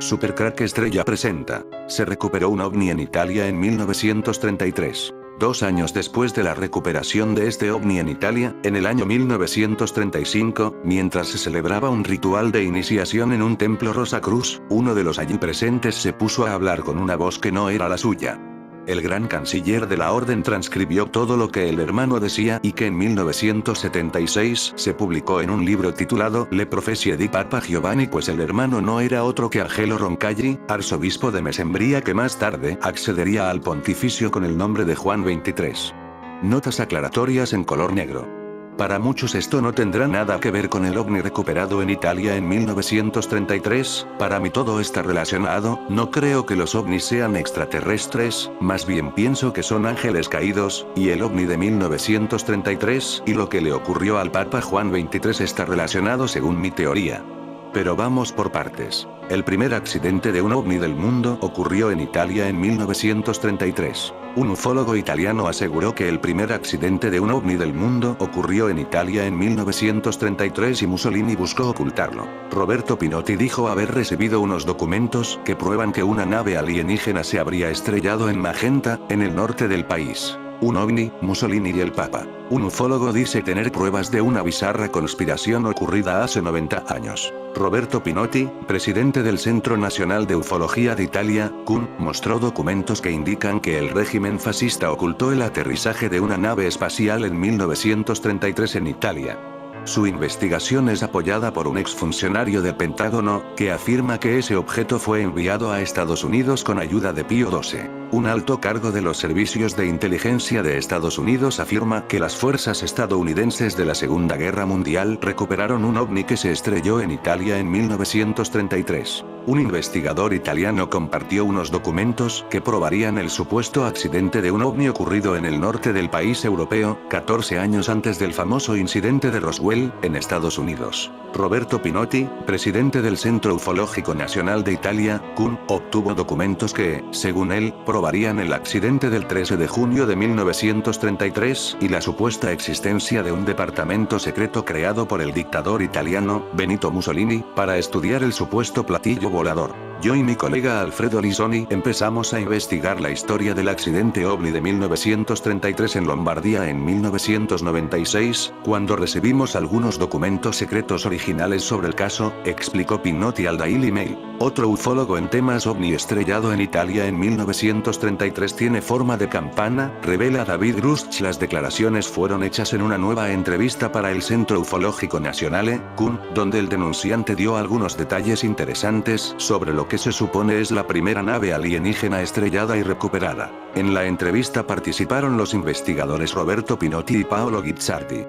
Supercrack Estrella presenta. Se recuperó un ovni en Italia en 1933. 2 años después de la recuperación de este ovni en Italia, en el año 1935, mientras se celebraba un ritual de iniciación en un templo Rosacruz, uno de los allí presentes se puso a hablar con una voz que no era la suya. El gran canciller de la orden transcribió todo lo que el hermano decía y que en 1976 se publicó en un libro titulado Le Profezie di Papa Giovanni, pues el hermano no era otro que Angelo Roncalli, arzobispo de Mesembría, que más tarde accedería al pontificio con el nombre de Juan XXIII. Notas aclaratorias en color negro. Para muchos esto no tendrá nada que ver con el ovni recuperado en Italia en 1933, para mí todo está relacionado. No creo que los ovnis sean extraterrestres, más bien pienso que son ángeles caídos, y el ovni de 1933 y lo que le ocurrió al Papa Juan XXIII está relacionado según mi teoría. Pero vamos por partes. El primer accidente de un ovni del mundo ocurrió en Italia en 1933. Un ufólogo italiano aseguró que el primer accidente de un ovni del mundo ocurrió en Italia en 1933 y Mussolini buscó ocultarlo. Roberto Pinotti dijo haber recibido unos documentos que prueban que una nave alienígena se habría estrellado en Magenta, en el norte del país. Un ovni, Mussolini y el Papa. Un ufólogo dice tener pruebas de una bizarra conspiración ocurrida hace 90 años. Roberto Pinotti, presidente del Centro Nacional de Ufología de Italia, CUN, mostró documentos que indican que el régimen fascista ocultó el aterrizaje de una nave espacial en 1933 en Italia. Su investigación es apoyada por un exfuncionario del Pentágono, que afirma que ese objeto fue enviado a Estados Unidos con ayuda de Pío XII. Un alto cargo de los servicios de inteligencia de Estados Unidos afirma que las fuerzas estadounidenses de la Segunda Guerra Mundial recuperaron un ovni que se estrelló en Italia en 1933. Un investigador italiano compartió unos documentos que probarían el supuesto accidente de un ovni ocurrido en el norte del país europeo, 14 años antes del famoso incidente de Roswell, en Estados Unidos. Roberto Pinotti, presidente del Centro Ufológico Nacional de Italia, CUN, obtuvo documentos que, según él, probarían el accidente del 13 de junio de 1933 y la supuesta existencia de un departamento secreto creado por el dictador italiano, Benito Mussolini, para estudiar el supuesto platillo volador. Yo y mi colega Alfredo Lisoni empezamos a investigar la historia del accidente ovni de 1933 en Lombardía en 1996, cuando recibimos algunos documentos secretos originales sobre el caso, explicó Pinotti al Daily Mail. Otro ufólogo en temas ovni estrellado en Italia en 1933 tiene forma de campana, revela David Grusch. Las declaraciones fueron hechas en una nueva entrevista para el Centro Ufológico Nazionale, CUN, donde el denunciante dio algunos detalles interesantes sobre lo que se supone es la primera nave alienígena estrellada y recuperada. En la entrevista participaron los investigadores Roberto Pinotti y Paolo Guizzardi.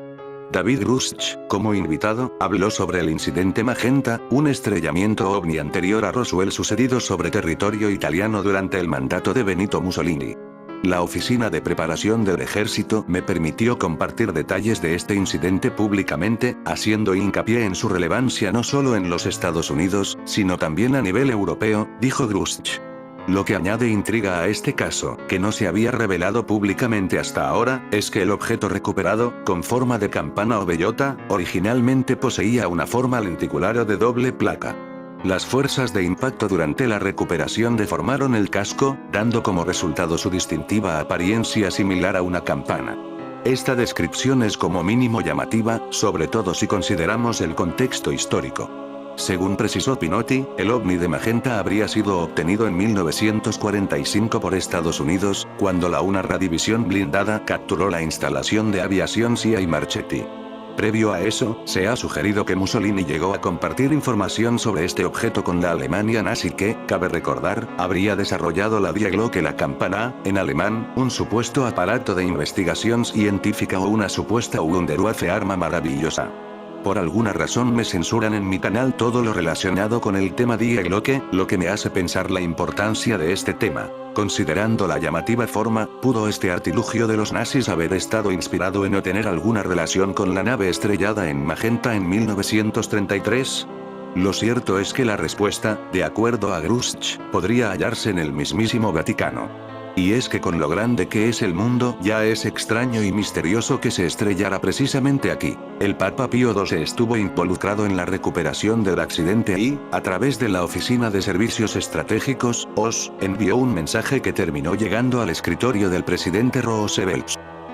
David Grusch, como invitado, habló sobre el incidente Magenta, un estrellamiento ovni anterior a Roswell sucedido sobre territorio italiano durante el mandato de Benito Mussolini. La Oficina de Preparación del Ejército me permitió compartir detalles de este incidente públicamente, haciendo hincapié en su relevancia no solo en los Estados Unidos, sino también a nivel europeo, dijo Grusch. Lo que añade intriga a este caso, que no se había revelado públicamente hasta ahora, es que el objeto recuperado, con forma de campana o bellota, originalmente poseía una forma lenticular o de doble placa. Las fuerzas de impacto durante la recuperación deformaron el casco, dando como resultado su distintiva apariencia similar a una campana. Esta descripción es como mínimo llamativa, sobre todo si consideramos el contexto histórico. Según precisó Pinotti, el ovni de Magenta habría sido obtenido en 1945 por Estados Unidos, cuando la UNRWA división blindada capturó la instalación de aviación CIA Marchetti. Previo a eso, se ha sugerido que Mussolini llegó a compartir información sobre este objeto con la Alemania nazi que, cabe recordar, habría desarrollado la Die Glocke, la campana, en alemán, un supuesto aparato de investigación científica o una supuesta Wunderwaffe, arma maravillosa. Por alguna razón me censuran en mi canal todo lo relacionado con el tema Die Glocke, lo que me hace pensar la importancia de este tema. Considerando la llamativa forma, ¿pudo este artilugio de los nazis haber estado inspirado en o tener alguna relación con la nave estrellada en Magenta en 1933? Lo cierto es que la respuesta, de acuerdo a Grusch, podría hallarse en el mismísimo Vaticano. Y es que con lo grande que es el mundo, ya es extraño y misterioso que se estrellara precisamente aquí. El Papa Pío XII estuvo involucrado en la recuperación del accidente y, a través de la Oficina de Servicios Estratégicos, OSS, envió un mensaje que terminó llegando al escritorio del presidente Roosevelt.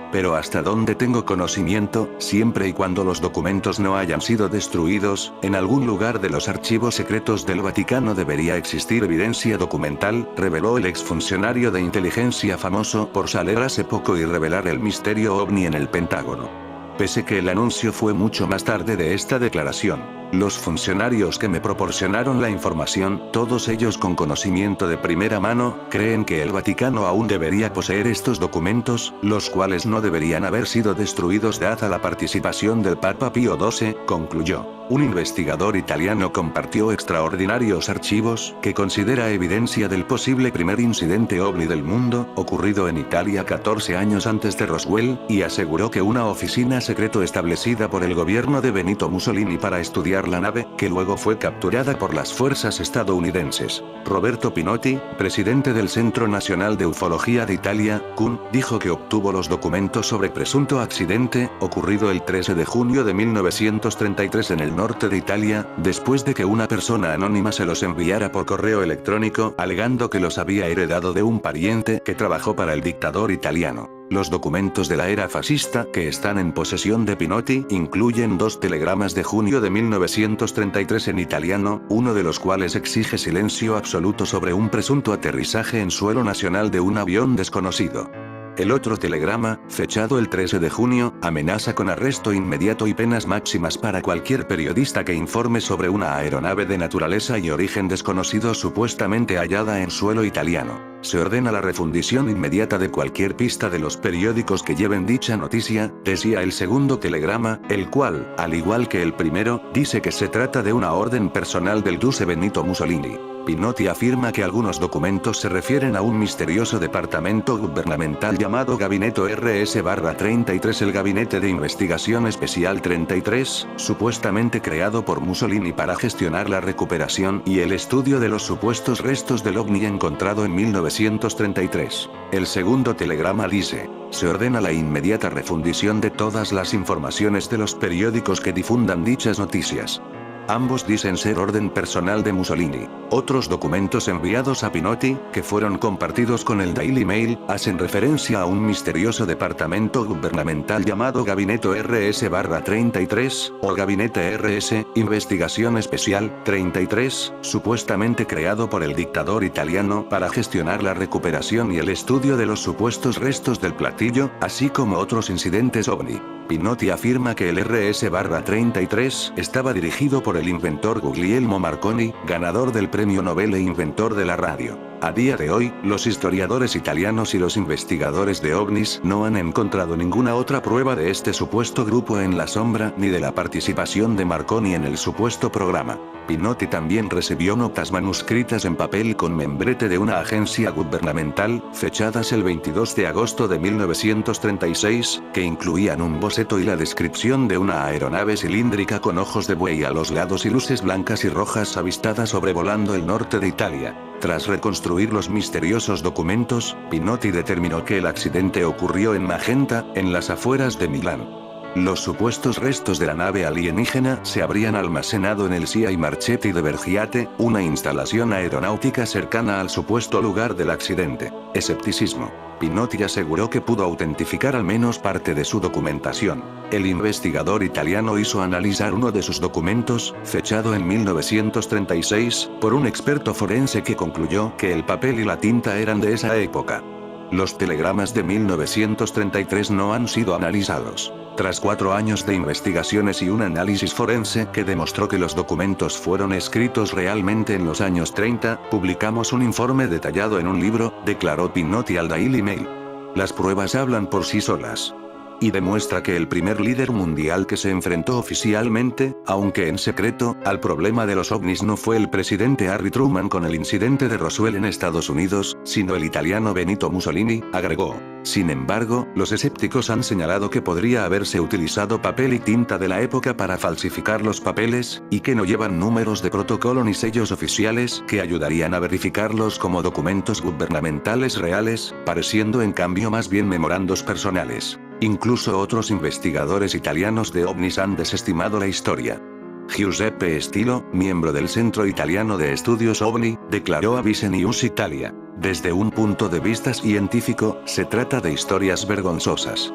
Pero hasta donde tengo conocimiento, siempre y cuando los documentos no hayan sido destruidos, en algún lugar de los archivos secretos del Vaticano debería existir evidencia documental, reveló el exfuncionario de inteligencia famoso por salir hace poco y revelar el misterio ovni en el Pentágono. Pese que el anuncio fue mucho más tarde de esta declaración, los funcionarios que me proporcionaron la información, todos ellos con conocimiento de primera mano, creen que el Vaticano aún debería poseer estos documentos, los cuales no deberían haber sido destruidos dada la participación del Papa Pío XII, concluyó. Un investigador italiano compartió extraordinarios archivos, que considera evidencia del posible primer incidente ovni del mundo, ocurrido en Italia 14 años antes de Roswell, y aseguró que una oficina secreto establecida por el gobierno de Benito Mussolini para estudiar la nave, que luego fue capturada por las fuerzas estadounidenses. Roberto Pinotti, presidente del Centro Nacional de Ufología de Italia, CUN, dijo que obtuvo los documentos sobre presunto accidente, ocurrido el 13 de junio de 1933 en el norte de Italia, después de que una persona anónima se los enviara por correo electrónico, alegando que los había heredado de un pariente que trabajó para el dictador italiano. Los documentos de la era fascista que están en posesión de Pinotti incluyen 2 telegramas de junio de 1933 en italiano, uno de los cuales exige silencio absoluto sobre un presunto aterrizaje en suelo nacional de un avión desconocido. El otro telegrama, fechado el 13 de junio, amenaza con arresto inmediato y penas máximas para cualquier periodista que informe sobre una aeronave de naturaleza y origen desconocido supuestamente hallada en suelo italiano. Se ordena la refundición inmediata de cualquier pista de los periódicos que lleven dicha noticia, decía el segundo telegrama, el cual, al igual que el primero, dice que se trata de una orden personal del duce Benito Mussolini. Pinotti afirma que algunos documentos se refieren a un misterioso departamento gubernamental llamado Gabinete RS-33, el Gabinete de Investigación Especial 33, supuestamente creado por Mussolini para gestionar la recuperación y el estudio de los supuestos restos del ovni encontrado en 1933. El segundo telegrama dice: se ordena la inmediata refundición de todas las informaciones de los periódicos que difundan dichas noticias. Ambos dicen ser orden personal de Mussolini. Otros documentos enviados a Pinotti, que fueron compartidos con el Daily Mail, hacen referencia a un misterioso departamento gubernamental llamado Gabinete RS-33, o Gabinete RS, Investigación Especial, 33, supuestamente creado por el dictador italiano para gestionar la recuperación y el estudio de los supuestos restos del platillo, así como otros incidentes ovni. Pinotti afirma que el RS-33 estaba dirigido por el inventor Guglielmo Marconi, ganador del Premio Nobel e inventor de la radio. A día de hoy, los historiadores italianos y los investigadores de ovnis no han encontrado ninguna otra prueba de este supuesto grupo en la sombra ni de la participación de Marconi en el supuesto programa. Pinotti también recibió notas manuscritas en papel con membrete de una agencia gubernamental, fechadas el 22 de agosto de 1936, que incluían un boceto y la descripción de una aeronave cilíndrica con ojos de buey a los lados y luces blancas y rojas avistada sobrevolando el norte de Italia. Tras reconstruir los misteriosos documentos, Pinotti determinó que el accidente ocurrió en Magenta, en las afueras de Milán. Los supuestos restos de la nave alienígena se habrían almacenado en el CIA Marchetti de Vergiate, una instalación aeronáutica cercana al supuesto lugar del accidente. Escepticismo. Pinotti aseguró que pudo autentificar al menos parte de su documentación. El investigador italiano hizo analizar uno de sus documentos, fechado en 1936, por un experto forense que concluyó que el papel y la tinta eran de esa época. Los telegramas de 1933 no han sido analizados. Tras 4 años de investigaciones y un análisis forense que demostró que los documentos fueron escritos realmente en los años 30, publicamos un informe detallado en un libro, declaró Pinotti al Daily Mail. Las pruebas hablan por sí solas. y demuestra que el primer líder mundial que se enfrentó oficialmente, aunque en secreto, al problema de los ovnis no fue el presidente Harry Truman con el incidente de Roswell en Estados Unidos, sino el italiano Benito Mussolini, agregó. Sin embargo, los escépticos han señalado que podría haberse utilizado papel y tinta de la época para falsificar los papeles, y que no llevan números de protocolo ni sellos oficiales que ayudarían a verificarlos como documentos gubernamentales reales, pareciendo en cambio más bien memorandos personales. Incluso otros investigadores italianos de ovnis han desestimado la historia. Giuseppe Stilo, miembro del Centro Italiano de Estudios OVNI, declaró a Vice News Italia. Desde un punto de vista científico, se trata de historias vergonzosas.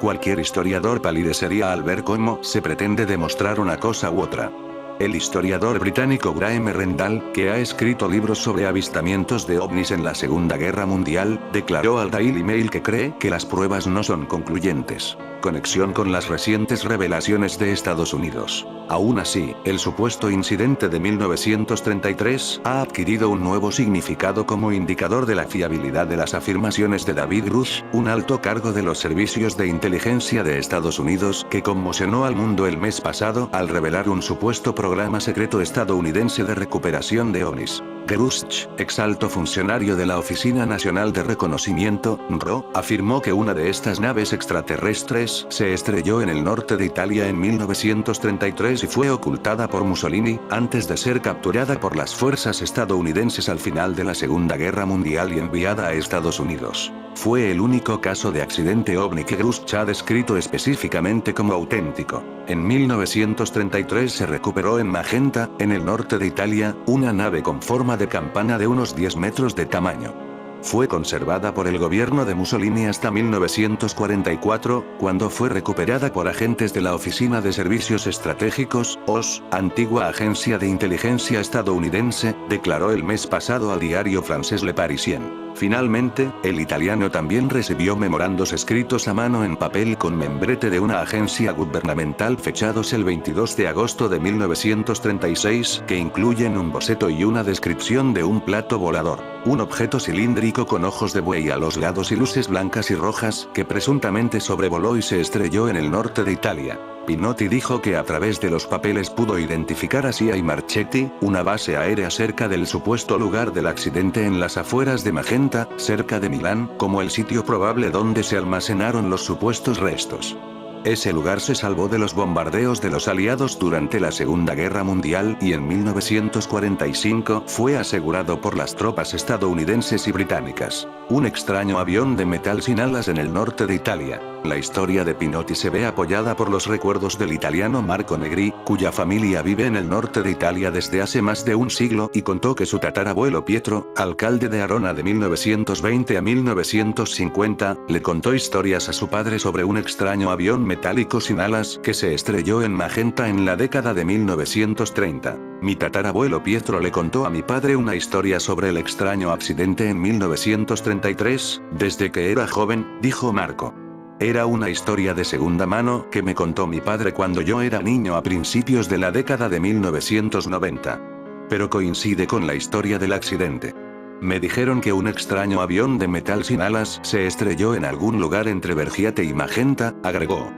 Cualquier historiador palidecería al ver cómo se pretende demostrar una cosa u otra. El historiador británico Graham Rendall, que ha escrito libros sobre avistamientos de ovnis en la Segunda Guerra Mundial, declaró al Daily Mail que cree que las pruebas no son concluyentes. Conexión con las recientes revelaciones de Estados Unidos. Aún así, el supuesto incidente de 1933 ha adquirido un nuevo significado como indicador de la fiabilidad de las afirmaciones de David Grush, un alto cargo de los servicios de inteligencia de Estados Unidos, que conmocionó al mundo el mes pasado al revelar un supuesto programa secreto estadounidense de recuperación de ovnis. Grush, ex alto funcionario de la Oficina Nacional de Reconocimiento, RO, afirmó que una de estas naves extraterrestres se estrelló en el norte de Italia en 1933 y fue ocultada por Mussolini, antes de ser capturada por las fuerzas estadounidenses al final de la Segunda Guerra Mundial y enviada a Estados Unidos. Fue el único caso de accidente ovni que Grush ha descrito específicamente como auténtico. En 1933 se recuperó en Magenta, en el norte de Italia, una nave con forma de campana de unos 10 metros de tamaño. Fue conservada por el gobierno de Mussolini hasta 1944, cuando fue recuperada por agentes de la Oficina de Servicios Estratégicos, OSS, antigua agencia de inteligencia estadounidense, declaró el mes pasado al diario francés Le Parisien. Finalmente, el italiano también recibió memorandos escritos a mano en papel con membrete de una agencia gubernamental fechados el 22 de agosto de 1936, que incluyen un boceto y una descripción de un plato volador, un objeto cilíndrico con ojos de buey a los lados y luces blancas y rojas, que presuntamente sobrevoló y se estrelló en el norte de Italia. Pinotti dijo que a través de los papeles pudo identificar a Sia y Marchetti, una base aérea cerca del supuesto lugar del accidente en las afueras de Magenta, cerca de Milán, como el sitio probable donde se almacenaron los supuestos restos. Ese lugar se salvó de los bombardeos de los aliados durante la Segunda Guerra Mundial y en 1945 fue asegurado por las tropas estadounidenses y británicas. Un extraño avión de metal sin alas en el norte de Italia. La historia de Pinotti se ve apoyada por los recuerdos del italiano Marco Negri, cuya familia vive en el norte de Italia desde hace más de un siglo y contó que su tatarabuelo Pietro, alcalde de Arona de 1920 a 1950, le contó historias a su padre sobre un extraño avión metálico sin alas que se estrelló en Magenta en la década de 1930. Mi tatarabuelo Pietro le contó a mi padre una historia sobre el extraño accidente en 1933, desde que era joven, dijo Marco. Era una historia de segunda mano que me contó mi padre cuando yo era niño a principios de la década de 1990. Pero coincide con la historia del accidente. Me dijeron que un extraño avión de metal sin alas se estrelló en algún lugar entre Vergiate y Magenta, agregó.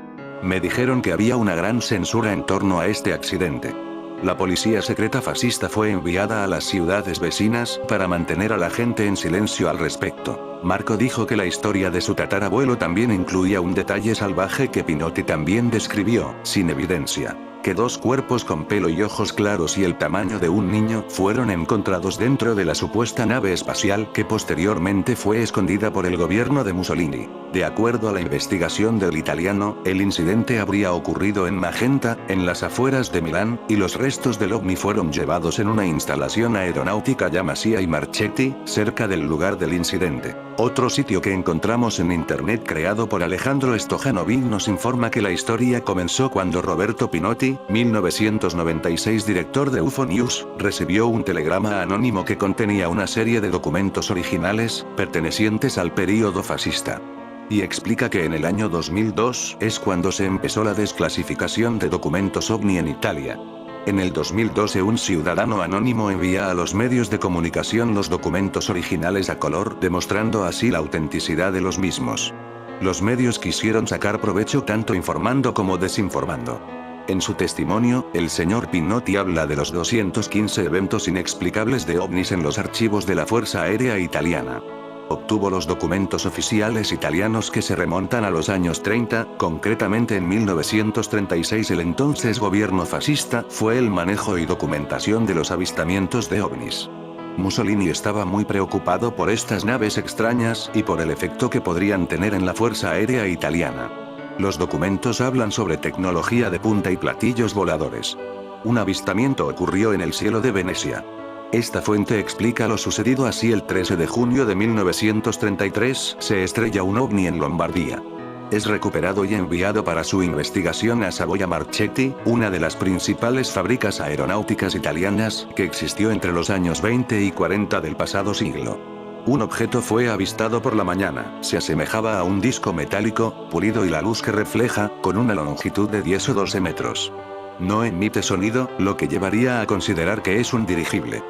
Me dijeron que había una gran censura en torno a este accidente. La policía secreta fascista fue enviada a las ciudades vecinas para mantener a la gente en silencio al respecto. Marco dijo que la historia de su tatarabuelo también incluía un detalle salvaje que Pinotti también describió, sin evidencia. Que dos cuerpos con pelo y ojos claros y el tamaño de un niño fueron encontrados dentro de la supuesta nave espacial que posteriormente fue escondida por el gobierno de Mussolini. De acuerdo a la investigación del italiano, el incidente habría ocurrido en Magenta, en las afueras de Milán, y los restos del ovni fueron llevados en una instalación aeronáutica llamada Sia y Marchetti, cerca del lugar del incidente. Otro sitio que encontramos en internet creado por Alejandro Stojanovic nos informa que la historia comenzó cuando Roberto Pinotti, 1996 director de UFO News, recibió un telegrama anónimo que contenía una serie de documentos originales, pertenecientes al período fascista. Y explica que en el año 2002 es cuando se empezó la desclasificación de documentos OVNI en Italia. En el 2012 un ciudadano anónimo envía a los medios de comunicación los documentos originales a color, demostrando así la autenticidad de los mismos. Los medios quisieron sacar provecho tanto informando como desinformando. En su testimonio, el señor Pinotti habla de los 215 eventos inexplicables de ovnis en los archivos de la Fuerza Aérea Italiana. Obtuvo los documentos oficiales italianos que se remontan a los años 30, concretamente en 1936 el entonces gobierno fascista fue el manejo y documentación de los avistamientos de ovnis. Mussolini estaba muy preocupado por estas naves extrañas y por el efecto que podrían tener en la Fuerza Aérea Italiana. Los documentos hablan sobre tecnología de punta y platillos voladores. Un avistamiento ocurrió en el cielo de Venecia. Esta fuente explica lo sucedido así: el 13 de junio de 1933 se estrella un ovni en Lombardía. Es recuperado y enviado para su investigación a Savoia Marchetti, una de las principales fábricas aeronáuticas italianas que existió entre los años 20 y 40 del pasado siglo. Un objeto fue avistado por la mañana, se asemejaba a un disco metálico, pulido y la luz que refleja, con una longitud de 10 o 12 metros. No emite sonido, lo que llevaría a considerar que es un dirigible.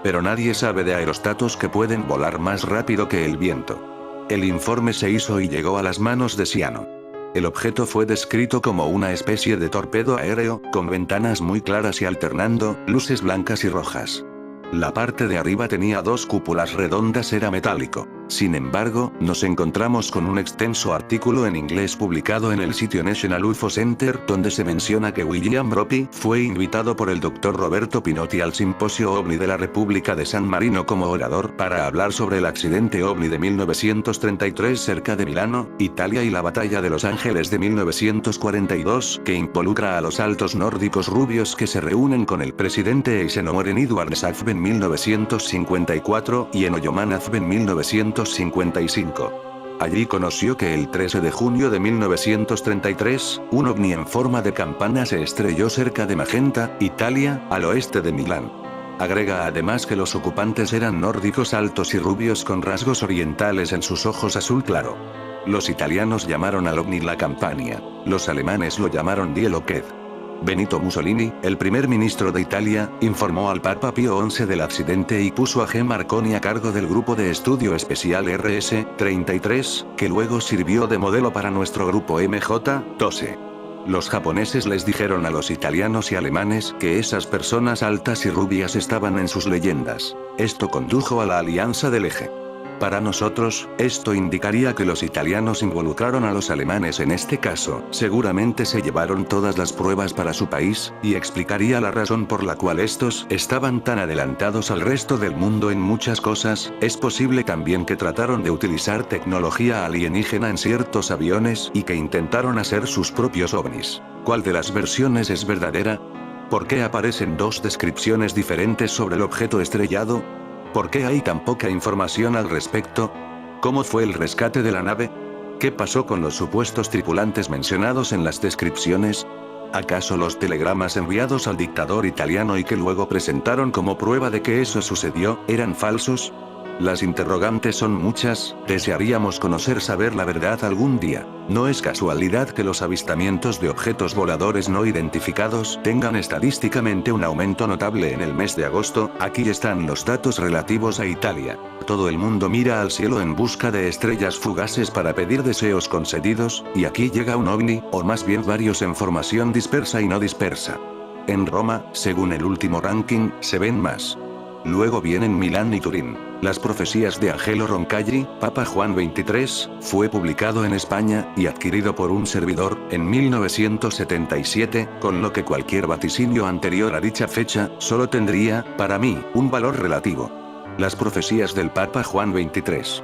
Pero nadie sabe de aerostatos que pueden volar más rápido que el viento. El informe se hizo y llegó a las manos de Siano. El objeto fue descrito como una especie de torpedo aéreo, con ventanas muy claras y alternando, luces blancas y rojas. La parte de arriba tenía dos cúpulas redondas, era metálico. Sin embargo, nos encontramos con un extenso artículo en inglés publicado en el sitio National UFO Center donde se menciona que William Ropi fue invitado por el Dr. Roberto Pinotti al Simposio OVNI de la República de San Marino como orador para hablar sobre el accidente OVNI de 1933 cerca de Milano, Italia, y la batalla de Los Ángeles de 1942, que involucra a los altos nórdicos rubios que se reúnen con el presidente Eisenhower en Edward Safven en 1954 y en Oyomanazv en 1955. Allí conoció que el 13 de junio de 1933, un ovni en forma de campana se estrelló cerca de Magenta, Italia, al oeste de Milán. Agrega además que los ocupantes eran nórdicos altos y rubios con rasgos orientales en sus ojos azul claro. Los italianos llamaron al ovni la Campania, los alemanes lo llamaron Die Loked. Benito Mussolini, el primer ministro de Italia, informó al Papa Pío XI del accidente y puso a G. Marconi a cargo del grupo de estudio especial RS-33, que luego sirvió de modelo para nuestro grupo MJ-12. Los japoneses les dijeron a los italianos y alemanes que esas personas altas y rubias estaban en sus leyendas. Esto condujo a la alianza del Eje. Para nosotros, esto indicaría que los italianos involucraron a los alemanes en este caso, seguramente se llevaron todas las pruebas para su país, y explicaría la razón por la cual estos estaban tan adelantados al resto del mundo en muchas cosas. Es posible también que trataron de utilizar tecnología alienígena en ciertos aviones y que intentaron hacer sus propios ovnis. ¿Cuál de las versiones es verdadera? ¿Por qué aparecen dos descripciones diferentes sobre el objeto estrellado? ¿Por qué hay tan poca información al respecto? ¿Cómo fue el rescate de la nave? ¿Qué pasó con los supuestos tripulantes mencionados en las descripciones? ¿Acaso los telegramas enviados al dictador italiano y que luego presentaron como prueba de que eso sucedió, eran falsos? Las interrogantes son muchas, desearíamos saber la verdad algún día. No es casualidad que los avistamientos de objetos voladores no identificados tengan estadísticamente un aumento notable en el mes de agosto. Aquí están los datos relativos a Italia. Todo el mundo mira al cielo en busca de estrellas fugaces para pedir deseos concedidos, y aquí llega un ovni, o más bien varios en formación dispersa y no dispersa. En Roma, según el último ranking, se ven más. Luego vienen Milán y Turín. Las profecías de Angelo Roncalli, Papa Juan XXIII, fue publicado en España, y adquirido por un servidor, en 1977, con lo que cualquier vaticinio anterior a dicha fecha, solo tendría, para mí, un valor relativo. Las profecías del Papa Juan XXIII.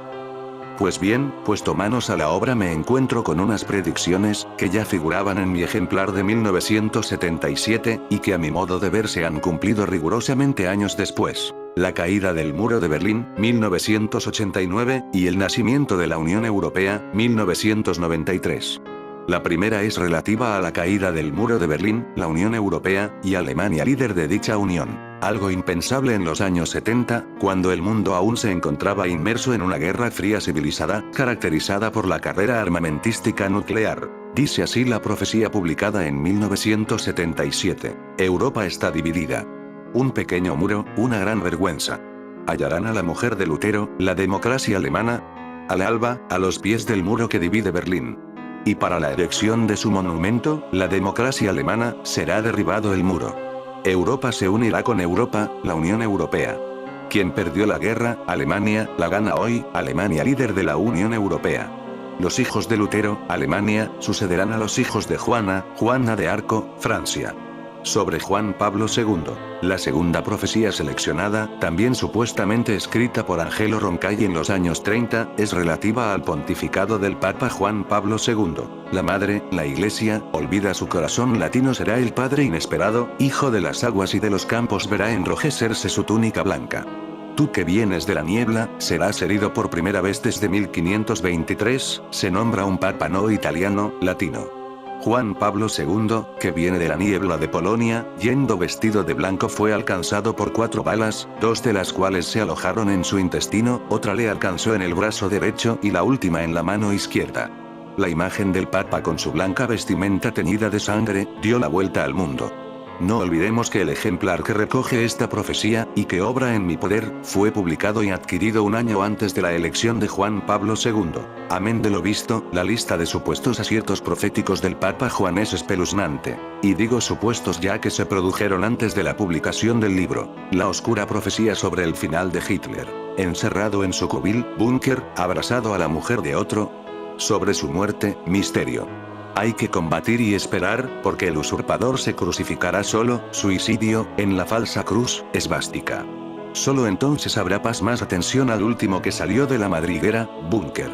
Pues bien, puesto manos a la obra me encuentro con unas predicciones, que ya figuraban en mi ejemplar de 1977, y que a mi modo de ver se han cumplido rigurosamente años después. La caída del muro de Berlín, 1989, y el nacimiento de la Unión Europea, 1993. La primera es relativa a la caída del muro de Berlín, la Unión Europea, y Alemania líder de dicha unión. Algo impensable en los años 70, cuando el mundo aún se encontraba inmerso en una guerra fría civilizada, caracterizada por la carrera armamentística nuclear. Dice así la profecía publicada en 1977. Europa está dividida. Un pequeño muro, una gran vergüenza. ¿Hallarán a la mujer de Lutero, la democracia alemana? al alba, a los pies del muro que divide Berlín. Y para la erección de su monumento, la democracia alemana, será derribado el muro. Europa se unirá con Europa, la Unión Europea. Quien perdió la guerra, Alemania, la gana hoy, Alemania líder de la Unión Europea. Los hijos de Lutero, Alemania, sucederán a los hijos de Juana, Juana de Arco, Francia. Sobre Juan Pablo II, la segunda profecía seleccionada, también supuestamente escrita por Angelo Roncalli en los años 30, es relativa al pontificado del Papa Juan Pablo II. La madre, la Iglesia, olvida su corazón latino, será el padre inesperado, hijo de las aguas y de los campos, verá enrojecerse su túnica blanca. Tú que vienes de la niebla, serás herido por primera vez desde 1523, se nombra un papa no italiano, latino. Juan Pablo II, que viene de la niebla de Polonia, yendo vestido de blanco, fue alcanzado por 4 balas, 2 de las cuales se alojaron en su intestino, otra le alcanzó en el brazo derecho y la última en la mano izquierda. La imagen del Papa con su blanca vestimenta teñida de sangre, dio la vuelta al mundo. No olvidemos que el ejemplar que recoge esta profecía, y que obra en mi poder, fue publicado y adquirido un año antes de la elección de Juan Pablo II. Amén de lo visto, la lista de supuestos aciertos proféticos del Papa Juan es espeluznante. Y digo supuestos ya que se produjeron antes de la publicación del libro. La oscura profecía sobre el final de Hitler. Encerrado en su cubil, búnker, abrazado a la mujer de otro. Sobre su muerte, misterio. Hay que combatir y esperar, porque el usurpador se crucificará solo, suicidio, en la falsa cruz, esvástica. Solo entonces habrá paz. Más atención al último que salió de la madriguera, búnker.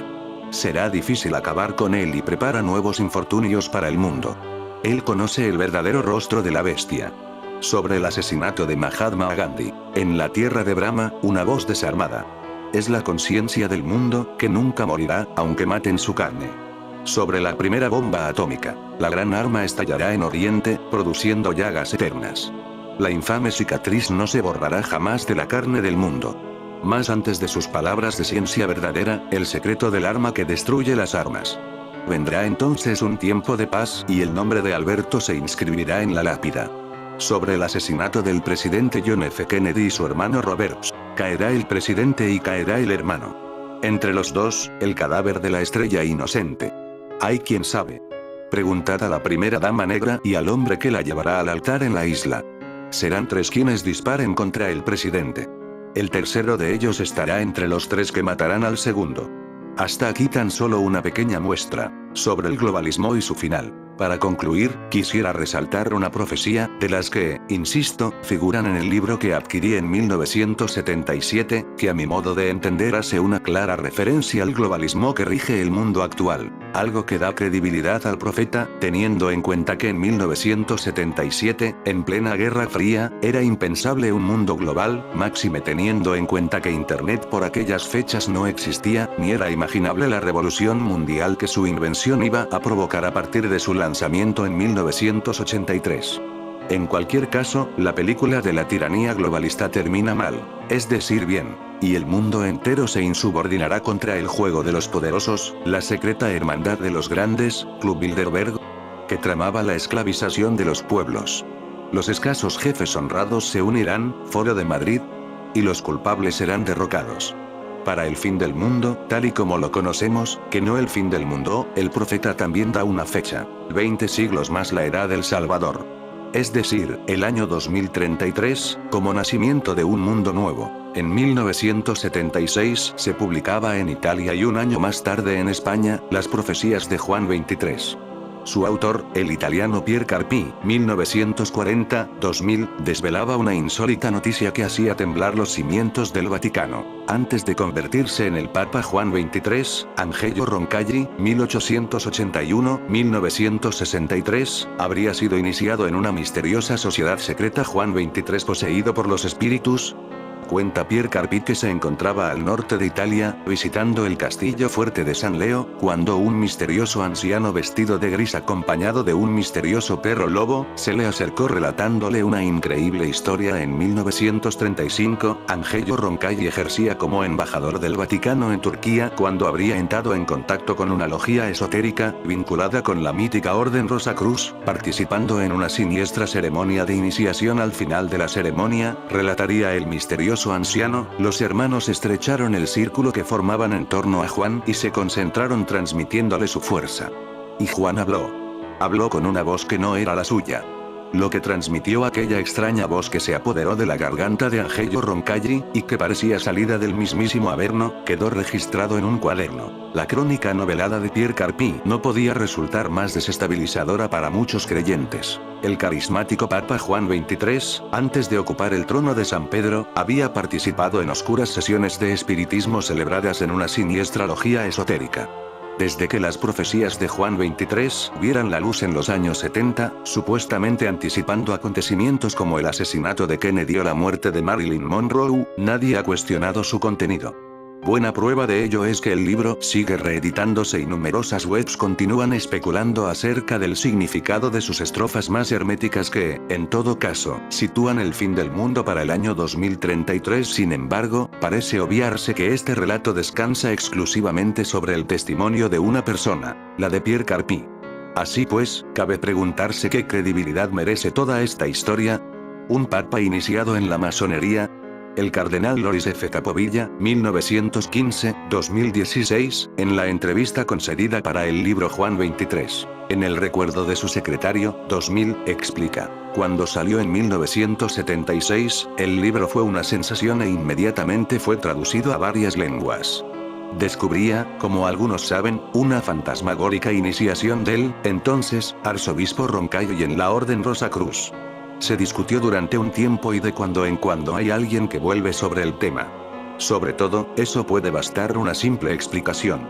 Será difícil acabar con él y prepara nuevos infortunios para el mundo. Él conoce el verdadero rostro de la bestia. Sobre el asesinato de Mahatma Gandhi, en la tierra de Brahma, una voz desarmada. Es la conciencia del mundo, que nunca morirá, aunque maten su carne. Sobre la primera bomba atómica, la gran arma estallará en Oriente, produciendo llagas eternas. La infame cicatriz no se borrará jamás de la carne del mundo. Más antes de sus palabras de ciencia verdadera, el secreto del arma que destruye las armas. Vendrá entonces un tiempo de paz, y el nombre de Alberto se inscribirá en la lápida. Sobre el asesinato del presidente John F. Kennedy y su hermano Robert, caerá el presidente y caerá el hermano. Entre los dos, el cadáver de la estrella inocente. Hay quien sabe. Preguntad a la primera dama negra y al hombre que la llevará al altar en la isla. Serán 3 quienes disparen contra el presidente. El tercero de ellos estará entre los 3 que matarán al segundo. Hasta aquí tan solo una pequeña muestra, sobre el globalismo y su final. Para concluir, quisiera resaltar una profecía, de las que, insisto, figuran en el libro que adquirí en 1977, que a mi modo de entender hace una clara referencia al globalismo que rige el mundo actual. Algo que da credibilidad al profeta, teniendo en cuenta que en 1977, en plena Guerra Fría, era impensable un mundo global, máxime teniendo en cuenta que Internet por aquellas fechas no existía, ni era imaginable la revolución mundial que su invención iba a provocar a partir de su lanzamiento en 1983. En cualquier caso, la película de la tiranía globalista termina mal, es decir bien, y el mundo entero se insubordinará contra el juego de los poderosos, la secreta hermandad de los grandes, Club Bilderberg, que tramaba la esclavización de los pueblos. Los escasos jefes honrados se unirán, Foro de Madrid, y los culpables serán derrocados. Para el fin del mundo, tal y como lo conocemos, que no el fin del mundo, el profeta también da una fecha, 20 siglos más la edad del Salvador. Es decir, el año 2033, como nacimiento de un mundo nuevo. En 1976 se publicaba en Italia y un año más tarde en España, las profecías de Juan 23. Su autor, el italiano Pier Carpi, 1940-2000, desvelaba una insólita noticia que hacía temblar los cimientos del Vaticano. Antes de convertirse en el Papa Juan XXIII, Angelo Roncalli, 1881-1963, habría sido iniciado en una misteriosa sociedad secreta. Juan XXIII poseído por los espíritus. Cuenta Pier Carpi que se encontraba al norte de Italia, visitando el castillo fuerte de San Leo, cuando un misterioso anciano vestido de gris acompañado de un misterioso perro lobo, se le acercó relatándole una increíble historia. En 1935, Angelo Roncalli ejercía como embajador del Vaticano en Turquía cuando habría entrado en contacto con una logia esotérica, vinculada con la mítica Orden Rosacruz, participando en una siniestra ceremonia de iniciación. Al final de la ceremonia, relataría el misterioso poderoso anciano, los hermanos estrecharon el círculo que formaban en torno a Juan y se concentraron transmitiéndole su fuerza. Y Juan habló. Habló con una voz que no era la suya. Lo que transmitió aquella extraña voz que se apoderó de la garganta de Angello Roncalli, y que parecía salida del mismísimo Averno, quedó registrado en un cuaderno. La crónica novelada de Pierre Carpi no podía resultar más desestabilizadora para muchos creyentes. El carismático Papa Juan XXIII, antes de ocupar el trono de San Pedro, había participado en oscuras sesiones de espiritismo celebradas en una siniestra logia esotérica. Desde que las profecías de Juan XXIII vieran la luz en los años 70, supuestamente anticipando acontecimientos como el asesinato de Kennedy o la muerte de Marilyn Monroe, nadie ha cuestionado su contenido. Buena prueba de ello es que el libro sigue reeditándose y numerosas webs continúan especulando acerca del significado de sus estrofas más herméticas que, en todo caso, sitúan el fin del mundo para el año 2033. Sin embargo, parece obviarse que este relato descansa exclusivamente sobre el testimonio de una persona, la de Pierre Carpi. Así pues, cabe preguntarse qué credibilidad merece toda esta historia. Un papa iniciado en la masonería. El cardenal Loris F. Capovilla, 1915-2016, en la entrevista concedida para el libro Juan XXIII, en el recuerdo de su secretario, 2000, explica: cuando salió en 1976, el libro fue una sensación e inmediatamente fue traducido a varias lenguas. Descubría, como algunos saben, una fantasmagórica iniciación del, entonces, arzobispo Roncalli en la Orden Rosacruz. Se discutió durante un tiempo y de cuando en cuando hay alguien que vuelve sobre el tema. Sobre todo, eso puede bastar una simple explicación.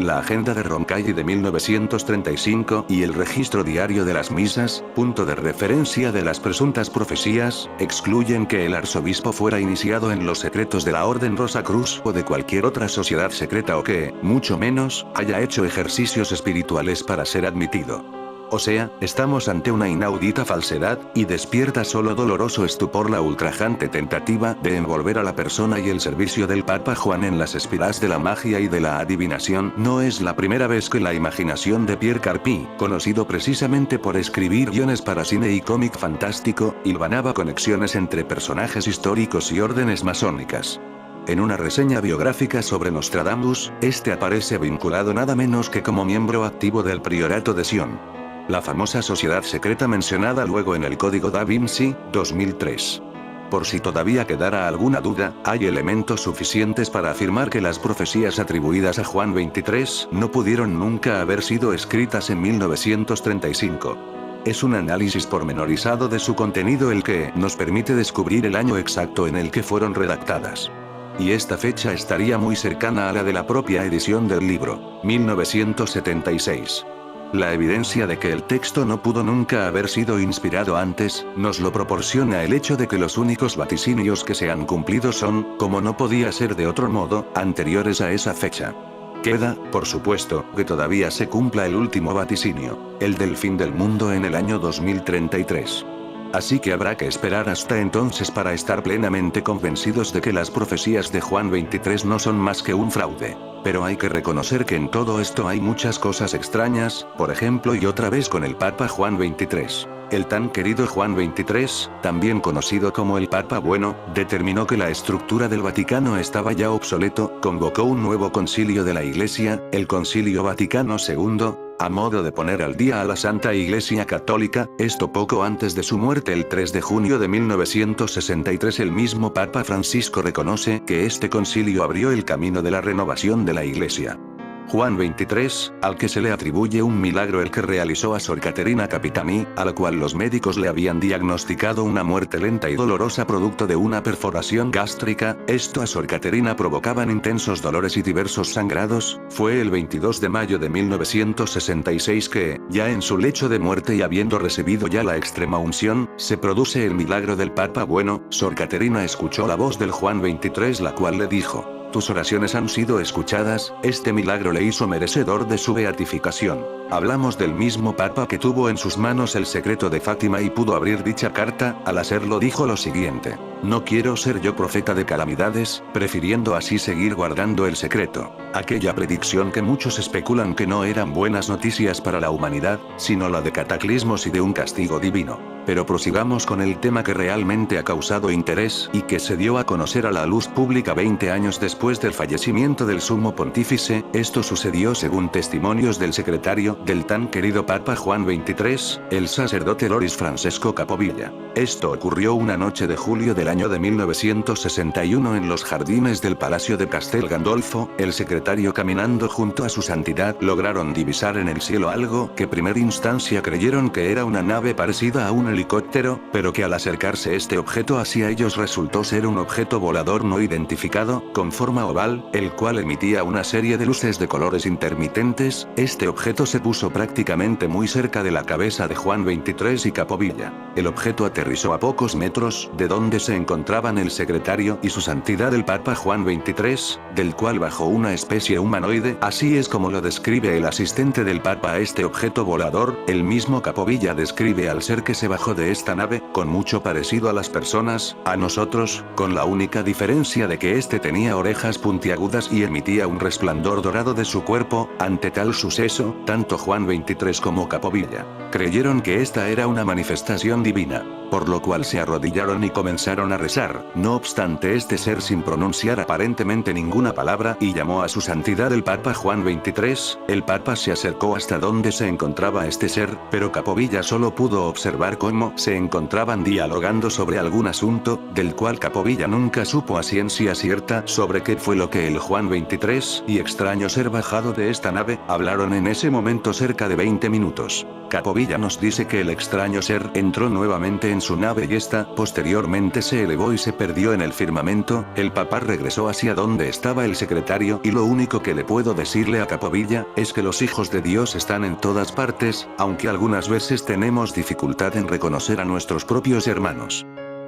La agenda de Roncalli de 1935 y el registro diario de las misas, punto de referencia de las presuntas profecías, excluyen que el arzobispo fuera iniciado en los secretos de la Orden Rosacruz o de cualquier otra sociedad secreta o que, mucho menos, haya hecho ejercicios espirituales para ser admitido. O sea, estamos ante una inaudita falsedad, y despierta solo doloroso estupor la ultrajante tentativa de envolver a la persona y el servicio del Papa Juan en las espiras de la magia y de la adivinación. No es la primera vez que la imaginación de Pierre Carpi, conocido precisamente por escribir guiones para cine y cómic fantástico, hilvanaba conexiones entre personajes históricos y órdenes masónicas. En una reseña biográfica sobre Nostradamus, este aparece vinculado nada menos que como miembro activo del Priorato de Sion, la famosa sociedad secreta mencionada luego en el Código Da Vinci, 2003. Por si todavía quedara alguna duda, hay elementos suficientes para afirmar que las profecías atribuidas a Juan XXIII no pudieron nunca haber sido escritas en 1935. Es un análisis pormenorizado de su contenido el que nos permite descubrir el año exacto en el que fueron redactadas. Y esta fecha estaría muy cercana a la de la propia edición del libro, 1976. La evidencia de que el texto no pudo nunca haber sido inspirado antes, nos lo proporciona el hecho de que los únicos vaticinios que se han cumplido son, como no podía ser de otro modo, anteriores a esa fecha. Queda, por supuesto, que todavía se cumpla el último vaticinio, el del fin del mundo en el año 2033. Así que habrá que esperar hasta entonces para estar plenamente convencidos de que las profecías de Juan XXIII no son más que un fraude. Pero hay que reconocer que en todo esto hay muchas cosas extrañas, por ejemplo y otra vez con el Papa Juan XXIII. El tan querido Juan XXIII, también conocido como el Papa Bueno, determinó que la estructura del Vaticano estaba ya obsoleto, convocó un nuevo concilio de la Iglesia, el Concilio Vaticano II, a modo de poner al día a la Santa Iglesia Católica, esto poco antes de su muerte el 3 de junio de 1963. El mismo Papa Francisco reconoce que este concilio abrió el camino de la renovación de la Iglesia. Juan XXIII, al que se le atribuye un milagro el que realizó a Sor Caterina Capitani, a la cual los médicos le habían diagnosticado una muerte lenta y dolorosa producto de una perforación gástrica, esto a Sor Caterina provocaban intensos dolores y diversos sangrados, fue el 22 de mayo de 1966 que, ya en su lecho de muerte y habiendo recibido ya la extrema unción, se produce el milagro del Papa Bueno. Sor Caterina escuchó la voz del Juan XXIII la cual le dijo: tus oraciones han sido escuchadas, este milagro le hizo merecedor de su beatificación. Hablamos del mismo Papa que tuvo en sus manos el secreto de Fátima y pudo abrir dicha carta, al hacerlo dijo lo siguiente: no quiero ser yo profeta de calamidades, prefiriendo así seguir guardando el secreto. Aquella predicción que muchos especulan que no eran buenas noticias para la humanidad, sino la de cataclismos y de un castigo divino. Pero prosigamos con el tema que realmente ha causado interés y que se dio a conocer a la luz pública 20 años después del fallecimiento del sumo pontífice. Esto sucedió según testimonios del secretario del tan querido Papa Juan XXIII, el sacerdote Loris Francesco Capovilla. Esto ocurrió una noche de julio del año de 1961 en los jardines del Palacio de Castel Gandolfo. El secretario, caminando junto a su santidad, lograron divisar en el cielo algo que primera instancia creyeron que era una nave parecida a un helicóptero, pero que al acercarse este objeto hacia ellos resultó ser un objeto volador no identificado, con forma oval, el cual emitía una serie de luces de colores intermitentes. Este objeto se puso prácticamente muy cerca de la cabeza de Juan XXIII y Capovilla. El objeto aterrizó a pocos metros de donde se encontraban el secretario y su santidad el Papa Juan XXIII, del cual bajó una especie humanoide. Así es como lo describe el asistente del Papa a este objeto volador. El mismo Capovilla describe al ser que se bajó de esta nave, con mucho parecido a las personas, a nosotros, con la única diferencia de que este tenía orejas puntiagudas y emitía un resplandor dorado de su cuerpo. Ante tal suceso, tanto Juan XXIII como Capovilla creyeron que esta era una manifestación divina, por lo cual se arrodillaron y comenzaron a rezar. No obstante, este ser, sin pronunciar aparentemente ninguna palabra, y llamó a su santidad el Papa Juan XXIII. El Papa se acercó hasta donde se encontraba este ser, pero Capovilla solo pudo observar cómo se encontraban dialogando sobre algún asunto, del cual Capovilla nunca supo a ciencia cierta sobre qué fue lo que el Juan XXIII y extraño ser bajado de esta nave hablaron en ese momento cerca de 20 minutos. Capovilla nos dice que el extraño ser entró nuevamente en su nave y esta posteriormente se elevó y se perdió en el firmamento. El Papa regresó hacia donde estaba el secretario y lo único que le puedo decirle a Capovilla es que los hijos de Dios están en todas partes, aunque algunas veces tenemos dificultad en reconocer a nuestros propios hermanos.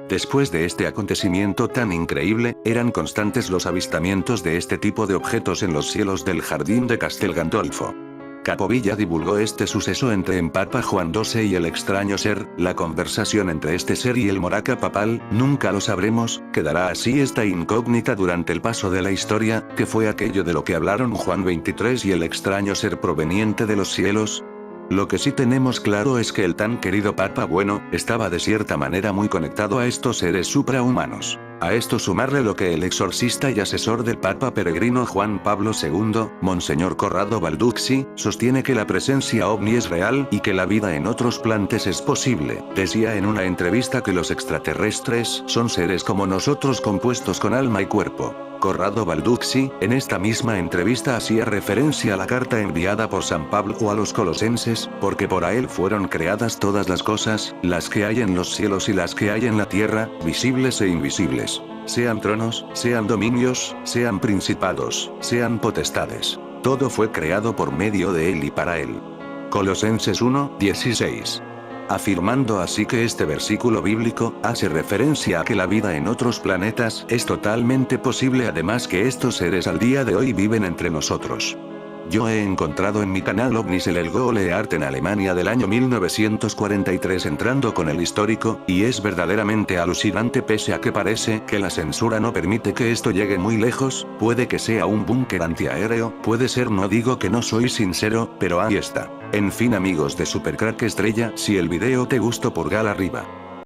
Después de este acontecimiento tan increíble, eran constantes los avistamientos de este tipo de objetos en los cielos del jardín de Castel Gandolfo. Capovilla divulgó este suceso entre el Papa Juan XII y el extraño ser. La conversación entre este ser y el moraca papal, nunca lo sabremos. Quedará así esta incógnita durante el paso de la historia, que fue aquello de lo que hablaron Juan XXIII y el extraño ser proveniente de los cielos. Lo que sí tenemos claro es que el tan querido Papa Bueno, estaba de cierta manera muy conectado a estos seres suprahumanos. A esto sumarle lo que el exorcista y asesor del Papa peregrino Juan Pablo II, Monseñor Corrado Balducci, sostiene que la presencia ovni es real y que la vida en otros planetas es posible. Decía en una entrevista que los extraterrestres son seres como nosotros compuestos con alma y cuerpo. Corrado Balducci, en esta misma entrevista hacía referencia a la carta enviada por San Pablo a los colosenses, porque por él fueron creadas todas las cosas, las que hay en los cielos y las que hay en la tierra, visibles e invisibles. Sean tronos, sean dominios, sean principados, sean potestades. Todo fue creado por medio de él y para él. Colosenses 1:16. Afirmando así que este versículo bíblico hace referencia a que la vida en otros planetas es totalmente posible, además que estos seres al día de hoy viven entre nosotros. Yo he encontrado en mi canal OVNIS el Gole Art en Alemania del año 1943 entrando con el histórico, y es verdaderamente alucinante pese a que parece que la censura no permite que esto llegue muy lejos. Puede que sea un búnker antiaéreo, puede ser, no digo que no soy sincero, pero ahí está. En fin amigos de Supercrack Estrella, si el video te gustó pulgar arriba.